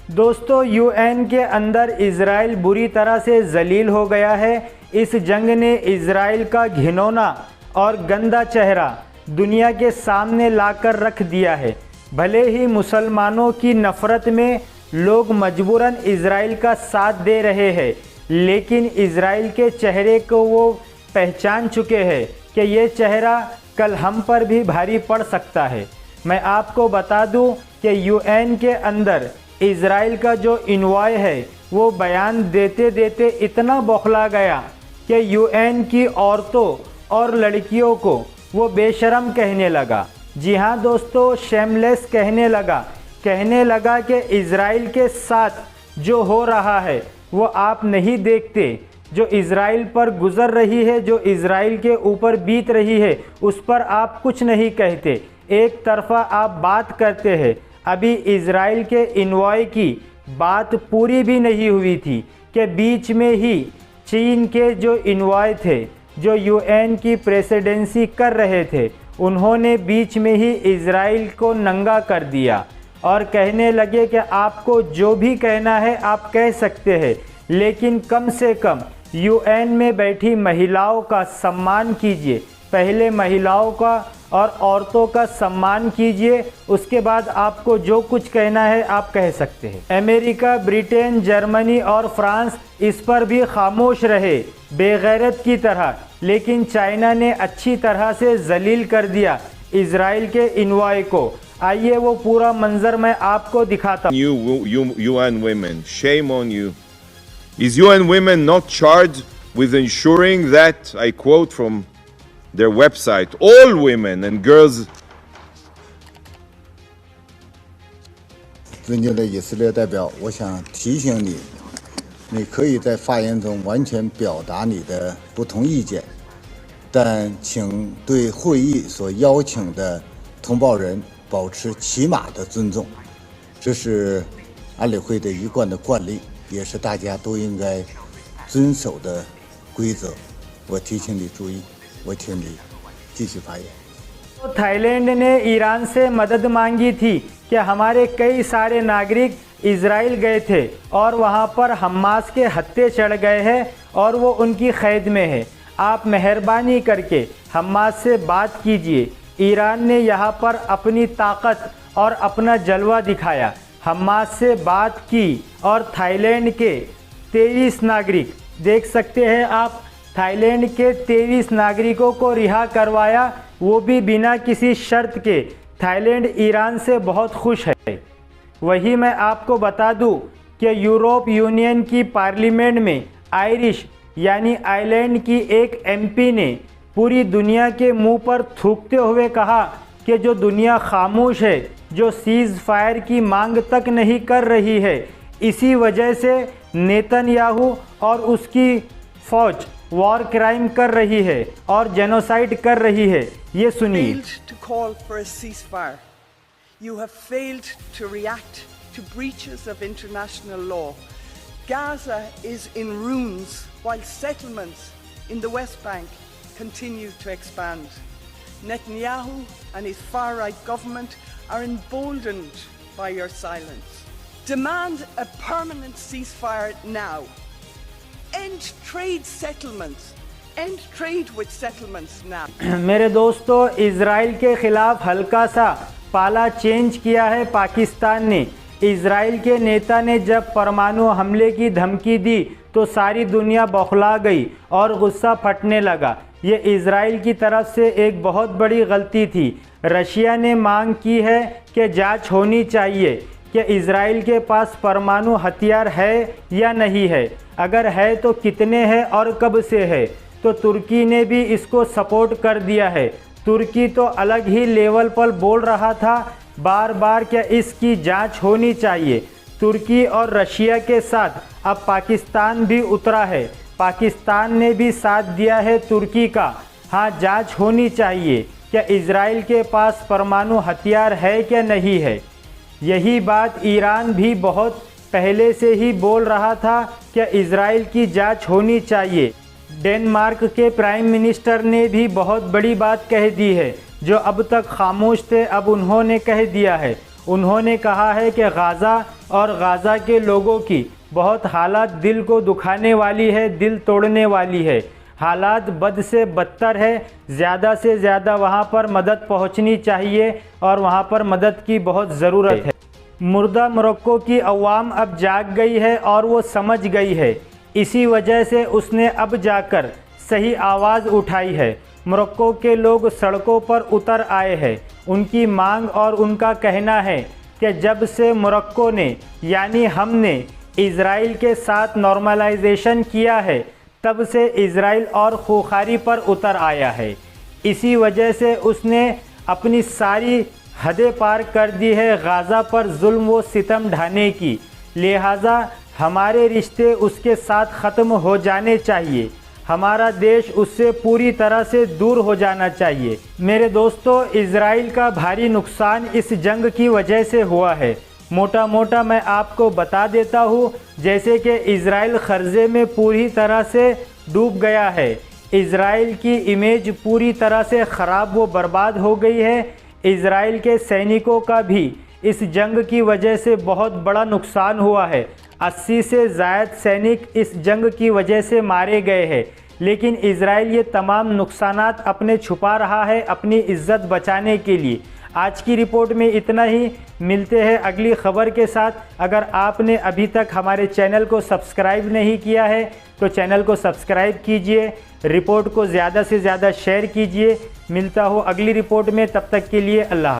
दोस्तों, यूएन के अंदर इजराइल बुरी तरह से जलील हो गया है। इस जंग ने इजराइल का घिनौना और गंदा चेहरा दुनिया के सामने लाकर रख दिया है। भले ही मुसलमानों की नफ़रत में लोग मजबूरन इजराइल का साथ दे रहे हैं, लेकिन इजराइल के चेहरे को वो पहचान चुके हैं कि ये चेहरा कल हम पर भी भारी पड़ सकता है। मैं आपको बता दूं कि यूएन के अंदर इजराइल का जो इन्वॉय है वो बयान देते देते इतना बौखला गया कि यूएन की औरतों और लड़कियों को वो बेशरम कहने लगा। जी हाँ दोस्तों, शेमलेस कहने लगा कि इजराइल के साथ जो हो रहा है वो आप नहीं देखते, जो इजराइल पर गुज़र रही है, जो इजराइल के ऊपर बीत रही है, उस पर आप कुछ नहीं कहते, एक तरफ़ा आप बात करते हैं। अभी इजराइल के इन्वॉय की बात पूरी भी नहीं हुई थी कि बीच में ही चीन के जो इन्वॉय थे, जो यूएन की प्रेसिडेंसी कर रहे थे, उन्होंने बीच में ही इजराइल को नंगा कर दिया और कहने लगे कि आपको जो भी कहना है आप कह सकते हैं, लेकिन कम से कम यूएन में बैठी महिलाओं का सम्मान कीजिए। पहले महिलाओं का और औरतों का सम्मान कीजिए, उसके बाद आपको जो कुछ कहना है आप कह सकते हैं। अमेरिका, ब्रिटेन, जर्मनी और फ्रांस इस पर भी खामोश रहे बेगैरत की तरह, लेकिन चाइना ने अच्छी तरह से जलील कर दिया इजराइल के इन्वॉय को। आइए वो पूरा मंजर मैं आपको दिखाता हूँ। UN women, shame on you. Is UN women not charged with ensuring that, I quote from their website, all women and girls 尊敬的以色列代表，我想提醒你，你可以在发言中完全表达你的不同意见，但请对会议所邀请的同胞人保持起码的尊重，这是安理会的一贯的惯例，也是大家都应该遵守的规则。我提醒你注意，我请你继续发言。 तो थाईलैंड ने ईरान से मदद मांगी थी कि हमारे कई सारे नागरिक इजराइल गए थे और वहां पर हमास के हत्थे चढ़ गए हैं और वो उनकी कैद में है। आप मेहरबानी करके हमास से बात कीजिए। ईरान ने यहाँ पर अपनी ताकत और अपना जलवा दिखाया, हमास से बात की और थाईलैंड के 23 नागरिक देख सकते हैं आप, थाईलैंड के 23 नागरिकों को रिहा करवाया, वो भी बिना किसी शर्त के। थाईलैंड ईरान से बहुत खुश है। वही मैं आपको बता दूं कि यूरोप यूनियन की पार्लियामेंट में आयरिश यानी आइलैंड की एक एमपी ने पूरी दुनिया के मुंह पर थूकते हुए कहा कि जो दुनिया खामोश है, जो सीज़ फायर की मांग तक नहीं कर रही है, इसी वजह से नेतन्याहू और उसकी फ़ौज वॉर क्राइम कर रही है और जेनोसाइड कर रही है। ये सुनिए। To call for a ceasefire. You have failed to react to breaches of international law. Gaza is in ruins while settlements in the West Bank continue to expand. Netanyahu and his far-right government are emboldened by your silence. Demand a permanent ceasefire now. End trade settlements. End trade with settlements now. मेरे दोस्तों, Israel के ख़िलाफ़ हल्का सा पाला change किया है पाकिस्तान ने। इजराइल के नेता ने जब परमाणु हमले की धमकी दी तो सारी दुनिया बौखला गई और गुस्सा फटने लगा। ये इजराइल की तरफ से एक बहुत बड़ी गलती थी। रशिया ने मांग की है कि जांच होनी चाहिए कि इजराइल के पास परमाणु हथियार है या नहीं है, अगर है तो कितने हैं और कब से है। तो तुर्की ने भी इसको सपोर्ट कर दिया है। तुर्की तो अलग ही लेवल पर बोल रहा था बार बार कि इसकी जांच होनी चाहिए। तुर्की और रशिया के साथ अब पाकिस्तान भी उतरा है। पाकिस्तान ने भी साथ दिया है तुर्की का। हाँ, जांच होनी चाहिए कि इजराइल के पास परमाणु हथियार है कि नहीं है। यही बात ईरान भी बहुत पहले से ही बोल रहा था कि इजराइल की जांच होनी चाहिए। डेनमार्क के प्राइम मिनिस्टर ने भी बहुत बड़ी बात कह दी है। जो अब तक खामोश थे अब उन्होंने कह दिया है। उन्होंने कहा है कि गाज़ा और गाज़ा के लोगों की बहुत हालात दिल को दुखाने वाली है, दिल तोड़ने वाली है। हालात बद से बदतर है। ज़्यादा से ज़्यादा वहाँ पर मदद पहुँचनी चाहिए और वहाँ पर मदद की बहुत ज़रूरत है। मुर्दा मोरक्को की अवाम अब जाग गई है और वो समझ गई है। इसी वजह से उसने अब जाकर सही आवाज़ उठाई है। मोरक्को के लोग सड़कों पर उतर आए हैं। उनकी मांग और उनका कहना है कि जब से मोरक्को ने यानी हमने इज़राइल के साथ नॉर्मलाइजेशन किया है तब से इज़राइल और खूंखारी पर उतर आया है। इसी वजह से उसने अपनी सारी हदें पार कर दी है गाज़ा पर जुल्म व सितम ढाने की। लिहाजा हमारे रिश्ते उसके साथ ख़त्म हो जाने चाहिए। हमारा देश उससे पूरी तरह से दूर हो जाना चाहिए। मेरे दोस्तों, इज़राइल का भारी नुकसान इस जंग की वजह से हुआ है। मोटा मोटा मैं आपको बता देता हूँ, जैसे कि इज़राइल क़र्ज़े में पूरी तरह से डूब गया है। इज़राइल की इमेज पूरी तरह से ख़राब व बर्बाद हो गई है। इज़राइल के सैनिकों का भी इस जंग की वजह से बहुत बड़ा नुकसान हुआ है। 80 से ज़ायद सैनिक इस जंग की वजह से मारे गए हैं। लेकिन इज़राइल ये तमाम नुकसानात अपने छुपा रहा है अपनी इज़्ज़त बचाने के लिए। आज की रिपोर्ट में इतना ही। मिलते हैं अगली खबर के साथ। अगर आपने अभी तक हमारे चैनल को सब्सक्राइब नहीं किया है तो चैनल को सब्सक्राइब कीजिए, रिपोर्ट को ज़्यादा से ज़्यादा शेयर कीजिए। मिलता हो अगली रिपोर्ट में, तब तक के लिए अल्लाह।